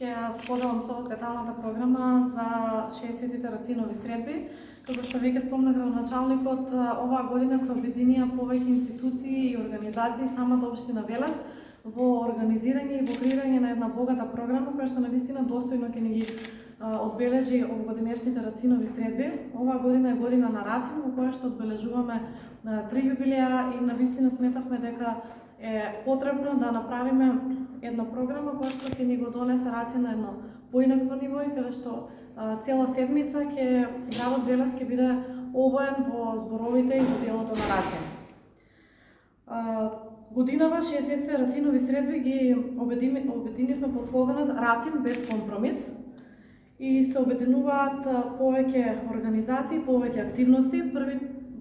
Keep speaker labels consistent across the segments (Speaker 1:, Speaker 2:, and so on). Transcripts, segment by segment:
Speaker 1: ќе споделам со вас деталната програма за 60-тите Рацинови средби. Како што веќе спомна градоначалникот, оваа година се обединија повеќе институции и организации самата општина Велес во организирање и во креирање на една богата програма која што навистина достојно ќе ни ги одбележи овогодинешните Рацинови средби. Оваа година е година на Рацин, во која што одбележуваме 3 јубилеа и навистина сметавме дека е потребно да направиме една програма која што ќе ни го донесе Рацин на едно поинакво ниво и каде што цела седмица градот Велес ќе биде обоен во зборовите и во делото на Рацин. Годинава 60-те Рацинови средби ги обединивме под слоганот Рацин без компромис и се обединуваат повеќе организации, повеќе активности.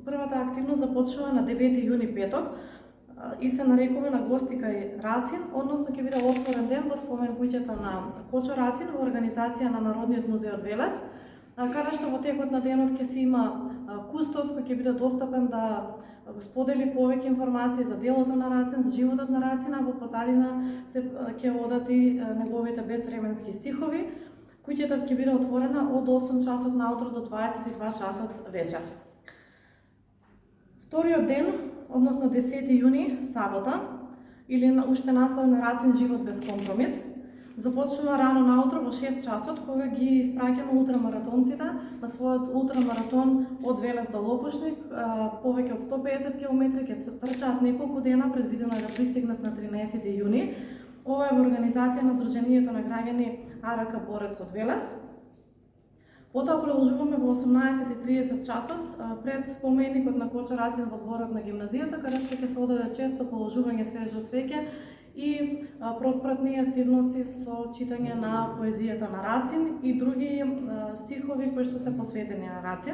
Speaker 1: Првата активност започнува на 9 јуни петок и се нарекува на гости кај Рацин, односно ќе биде отворен ден во спомен куќата на Кочо Рацин во организација на Народниот музеј од Велес, каде што во текот на денот ќе се има кустос кој ќе биде достапен да сподели повеќе информации за делото на Рацин, за животот на Рацин, а во позадина ќе одат и неговите безвременски стихови. Куќата ќе биде отворена од 8 часот наутро до 22 часот вечер. Вториот ден, односно 10 јуни, сабота, или уште наслов на Рацин живот без компромис, започнува рано наутро во 6 часот, кога ги испраќаме утрамаратонците на својот утрамаратон од Велес до Лопушник. Повеќе од 150 км ќе трчаат неколку дена, предвидено е да пристигнат на 13 јуни. Ова е во организација на Сдруженијето на граѓани АРК Борец од Велес. Потоа продолжуваме во 18:30 часот пред споменикот на Кочо Рацин во дворот на гимназијата, каде што ќе се одаде често положување свежо цвеќе и пропратни активности со читање на поезијата на Рацин и други стихови кои што се посветени на Рацин.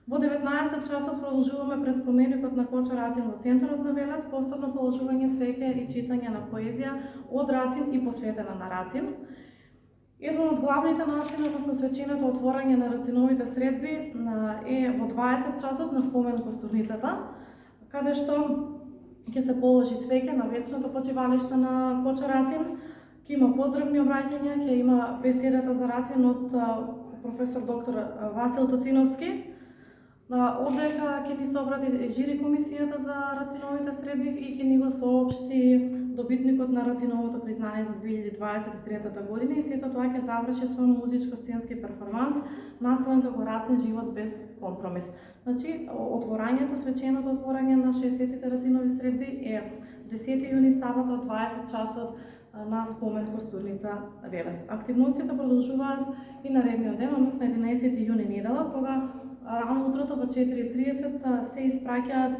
Speaker 1: Во 19 часот продолжуваме пред споменикот на Кочо Рацин во центарот на Велес, повторно положување цвеќе и читање на поезија од Рацин и посветена на Рацин. Еден од главните начини на свеченото отворање на Рациновите средби е во 20 часот на спомен костурницата, каде што ќе се положи цвеќе на вечното почивалиште на Кочо Рацин, ќе има поздравни обраќања, ќе има беседата за Рацин од професор доктор Васил Тоциновски. Одека ќе ни се обрати жири комисијата за Рациновите средби и ќе ни го соопшти добитникот на Рациновото признание за 2023 година и сето тоа ќе заврши со музичко-сценски перформанс насловен како Рацин живот без компромис. Значи, отворањето, свеченото отворање на 60-тите Рацинови средби е 10 јуни сабота од 20 часот на спомен костурница Велес. Активностите продолжуваат и наредниот ден, односно 11 јуни недела, кога рано утрото во 4:30 се испраќаат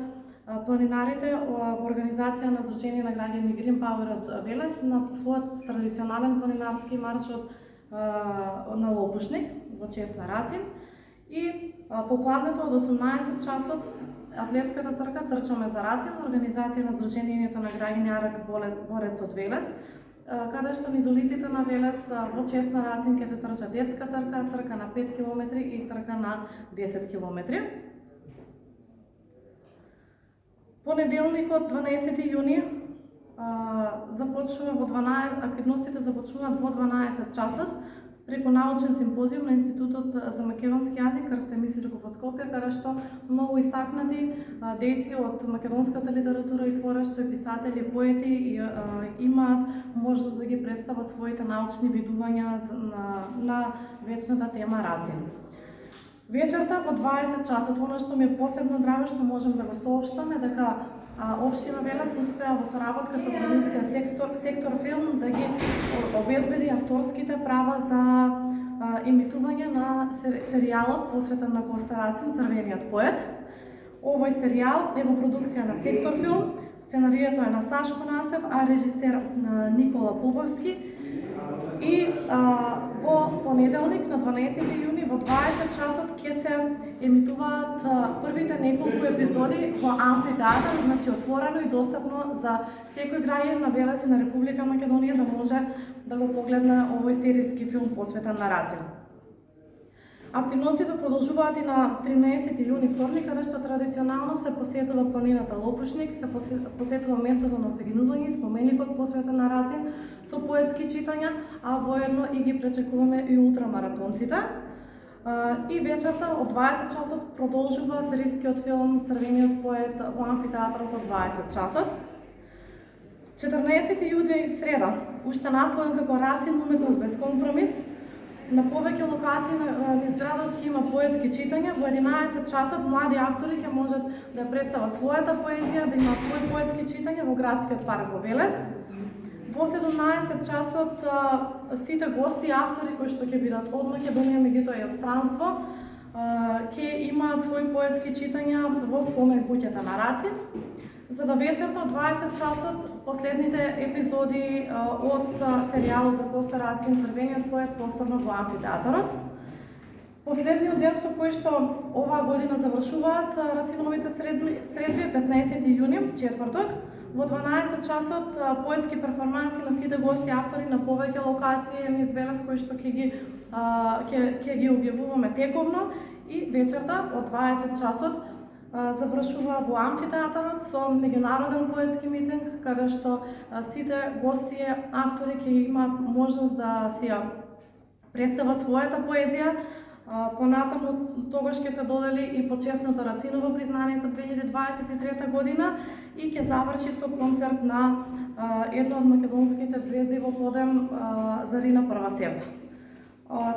Speaker 1: планинарите во организација на Сдружение на граѓани Green Power од Велес на својот традиционален планинарски марш на Лопушник во чест на Рацин и попладнето од 18 часот атлетската трка Трчаме за Рацин, организација на Сдруженијето на граѓани АРК Борец од Велес, каде што низ улиците на Велес во чест на Рацин ќе се трча детска трка, трка на 5 км и трка на 10 км. Понеделникот 12 јуни активностите започнуваат во 12 часот преку научен симпозиум на Институтот за македонски јазик Крстен Мисличков од Скопје, каде што многу истакнати дејци од македонската литература и творештво, писатели, поети имаат можност да ги представат своите научни видувања на вечната тема Рацин. Вечерта во 20 часот, она што ми е посебно драго што можем да го соопштаме, дека Општина Велес успеа во соработка со продукција Сектор филм да ги обезбеди авторските права за емитување на серијалот посветен на Коста Рацин, Црвениот поет. Овој серијал е во продукција на Сектор филм, сценарието е на Сашко Насев, а режисер Никола Пубовски. И во понеделник на 12 јуни во 20 часот ќе се емитуваат првите неколку епизоди во Амфитеатар, значи отворено и достапно за секој граѓанин на Велес и на Република Македонија да може да го погледне овој серијски филм посветен на Рацин. Активностите продолжуваат и на 13 јуни вторник, каде што традиционално се посетува планината Лопушник, се посетува местото на загинување, споменикот посветен на Рацин со поетски читања, а воедно и ги пречекуваме и ултрамаратонците. И вечерта од 20 часот продолжува серискиот филм Црвениот поет во амфитеатарот од 20 часот. 14 јули среда, уште насловен како Рацин уметност без компромис. На повеќе локации низ градот ќе има поетски читања. Во 11 часот млади автори ќе можат да представат својата поезија, да имаат свој поетски читања во градскиот парк во Велес. Во 17 часот сите гости и автори кои што ќе бидат од Македонија, меѓутоа и од странство, ќе имаат свој поетски читања во спомен куќата на Рацин. За да вечерта од 20 часот последните епизоди од серијалот за Коста Рацин Црвениот поет повторно во амфитеатарот. Последниот ден со кој што оваа година завршуваат Рациновите средби 15 јуни, четврток, во 12 часот поетски перформанси на сите гости автори на повеќе локации низ Велес кои што ќе ги објавуваме тековно, и вечерта од 20 часот завршува во амфитеатарот со меѓународен поетски митинг, каде што сите гости и автори ќе имаат можност да си ја представат својата поезија. Понатаму тогаш ќе се додели и почесното Рациново признание за 2023 година и ќе заврши со концерт на една од македонските звезди во подем Зарина Првасевта.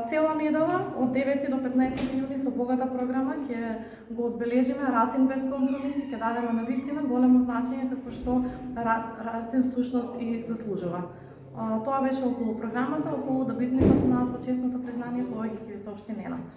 Speaker 1: Цела недела од 9 до 15 јуни со богата програма ќе го одбележиме Рацин без компромис и ќе дадеме на вистина големо значење како што Рацин всушност и заслужува. Тоа беше околу програмата, околу добитникот на почесното признание, повеќе ќе ви соопшти Ненад.